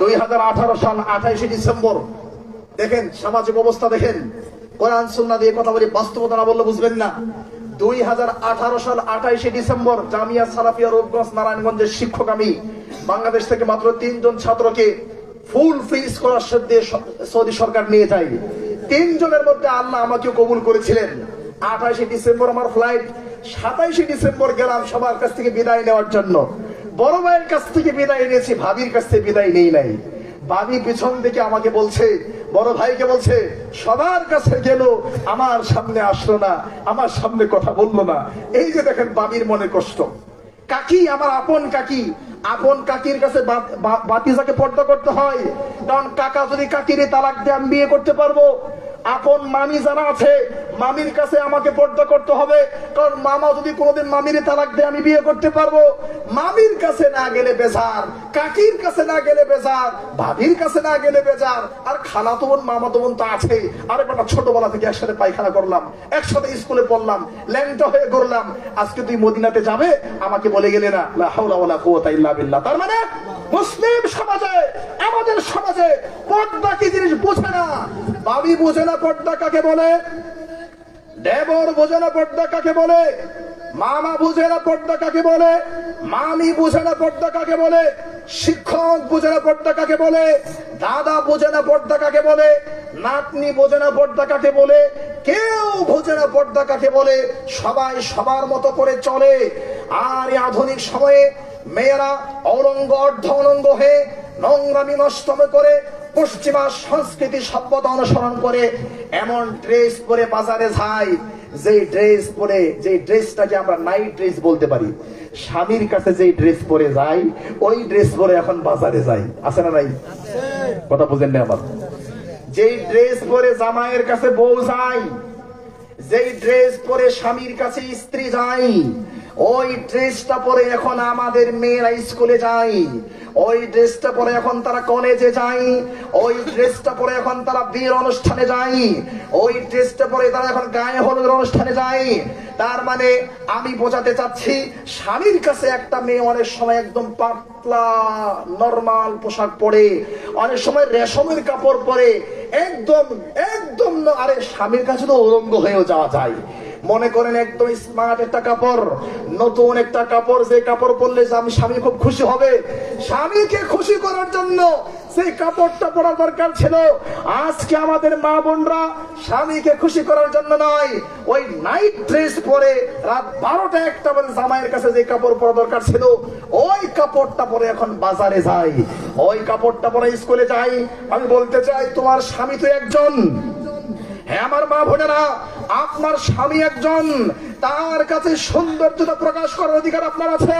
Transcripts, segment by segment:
2018 সাল 28 ডিসেম্বর দেখেন সামাজিক অবস্থা দেখেন, কোরআন সুন্নাহ দিয়ে কথা বলি, বাস্তবতা না বললে বুঝবেন না। 2018 সাল 28 ডিসেম্বর জামিয়া সালাফিয়া রূপগঞ্জ নারায়ণগঞ্জের শিক্ষক আমি বাংলাদেশ থেকে মাত্র 3 জন ছাত্রকে ফুল ফ্রি স্কলারশিপ দিয়ে সৌদি সরকার নিয়ে যায়। 3 জনের মধ্যে আল্লাহ আমাকে কবুল করেছিলেন। 28 ডিসেম্বর আমার ফ্লাইট, 27 ডিসেম্বর গেলাম সবার কাছ থেকে বিদায় নেওয়ার জন্য। বড় ভাইয়ের কাছ থেকে বিদায় নিয়েছি, ভাবির কাছ থেকে বিদায় নেই নাই। ভাবি পিছন থেকে আমাকে বলছে, বড় ভাইকে বলছে, সবার কাছে গেল আমার সামনে আসলো না, আমার সামনে কথা বললো না। এই যে দেখেন ভাবির মনে কষ্ট। কাকি, আমার আপন কাকি, আপন কাকির কাছে বাতিজাকে পর্দা করতে হয়, কারণ কাকা যদি কাকিরে তালাক দিয়ে আমি বিয়ে করতে পারবো। আপন মামি যারা আছে মামির কাছে আমাকে পর্দা করতে হবে, কারণ মামা যদি কোনোদিন মামিরে তালাক দিয়ে আমি বিয়ে করতে পারবো। মামির কাছে না গেলে বেজার, কাকির কাছে না গেলে বেজার, ভাবির কাছে না গেলে বেজার। আর খালাতো বোন মামাতো বোন তো আছে। আরে বেটা, ছোটবেলা থেকে একসাথে পায়খানা করলাম, একসাথে স্কুলে পড়লাম, ল্যাংটা হয়ে করলাম, আজকে তুই মদিনাতে যাবে আমাকে বলে গেলে না, লা হাওলা ওয়ালা কুওয়াতা ইল্লা বিল্লাহ। তার মানে মুসলিম সমাজে, আমাদের সমাজে পর্দা কি জিনিস বোঝে না। ভাবি বোঝে না পর্দা কাকে বলে, দেবর বোঝে না পর্দা কাকে বলে, মামা বুঝে না পর্দা কাকে বলে, মামি বুঝে না পর্দা কাকে বলে, শিক্ষক বুঝে না পর্দা কাকে বলে, দাদা বুঝে না পর্দা কাকে বলে, নাতনি বোঝে না পর্দা কাকে বলে, কেউ বোঝে না পর্দা কাকে বলে। সবাই সবার মতো করে চলে। আর এই আধুনিক সময়ে মেয়েরা অলঙ্গ অর্ধ অলঙ্গ হয়ে নোংরামি নষ্টম করে পশ্চিমা সংস্কৃতি সভ্যতা অনুসরণ করে এমন ড্রেস পরে বাজারে যায়, যে ড্রেস পরে, যে ড্রেসটাকে আমরা নাইট ড্রেস বলতে পারি। স্বামীর কাছে যে ড্রেস পরে যাই, ওই ড্রেস পরে এখন বাজারে যাই। আছে না নাই? কথা বুঝেন না আমার? যেই ড্রেস পরে জামাইয়ের কাছে বউ যায়, যেই ড্রেস পরে স্বামীর কাছে স্ত্রী যায়, ওই ড্রেসটা পরে এখন আমাদের মেয়েরা স্কুলে যায়, ওই ড্রেসটা পরে এখন তারা কলেজে যায়, ওই ড্রেসটা পরে এখন তারা বিয়ের অনুষ্ঠানে যায়, ওই ড্রেসটা পরে তারা এখন গায়ে হলুদের অনুষ্ঠানে যায়। তার মানে আমি বোঝাতে চাচ্ছি, স্বামীর কাছে একটা মেয়ে অনেক সময় একদম পাতলা নরমাল পোশাক পরে, অনেক সময় রেশমের কাপড় পরে, একদম একদম আরে স্বামীর কাছে তো উলঙ্গ হয়েও যাওয়া যায়। মনে করেন একদম স্মার্ট একটা কাপড়, নতুন একটা কাপড়, যে কাপড় পরলে আমি স্বামী খুব খুশি হবে, স্বামীকে খুশি করার জন্য সেই কাপড়টা পরা দরকার ছিল। আজকে আমাদের মা বোনরা স্বামীকে খুশি করার জন্য নয়, ওই নাইট ড্রেস পরে রাত 12টা 1টা বাজে জামাইয়ের কাছে যে কাপড় পরা দরকার ছিল, ওই কাপড়টা পরে এখন বাজারে যায়, ওই কাপড়টা পরে স্কুলে যায়। আমি বলতে চাই, তোমার স্বামী তো একজন। হ্যাঁ আমার মা বোনেরা, আপনার স্বামী একজন, তার কাছে সৌন্দর্যতা প্রকাশ করার অধিকার আপনার আছে।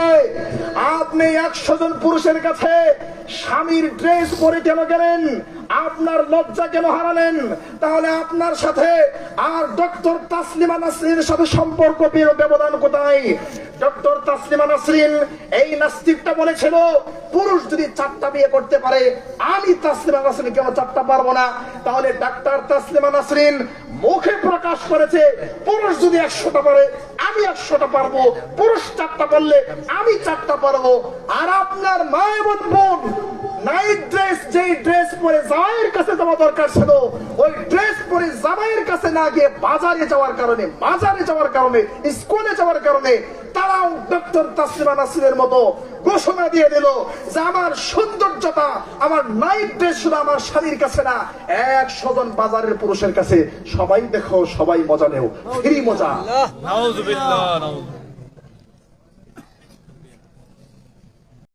আপনি 100 জন পুরুষের কাছে স্বামীর ড্রেস পরে কেন গেলেন? আপনার লজ্জা কেন হারালেন? তাহলে আপনার সাথে আর ডক্টর তাসলিমা নাসরিনের সাথে সম্পর্ক ব্যবধান কোথায়? ডক্টর তাসলিমা নাসরিন এই নাস্তিকটা বলেছিল, পুরুষ যদি 4টা বিয়ে করতে পারে, আমি তাসলিমা নাসরিন কেন 4টা পারবো না? তাহলে ডক্টর তাসলিমা নাসরিন মুখে প্রকাশ করেছে, পুরুষ যদি 100টা পারে আমি 100টা পারবো, পুরুষ 4টা পারলে আমি 4টা পারবো। আর আপনার মা এবং বোন নাইট ড্রেস, যেই ড্রেস পরে জামাইয়ের কাছে যাওয়া দরকার ছিল, ওই ড্রেস পরে জামাইয়ের কাছে না গিয়ে বাজারে যাওয়ার কারণে, স্কুলে যাওয়ার কারণে তারাও ডক্টর তাসলিমা নাসরিনের মতো ঘোষণা দিয়ে দিল যে আমার সৌন্দর্যতা, আমার নাইট ড্রেস শুধু আমার স্বামীর কাছে না, 100 জন বাজারের পুরুষের কাছে। সবাই দেখো, সবাই মজা নেও, ফ্রি মজা।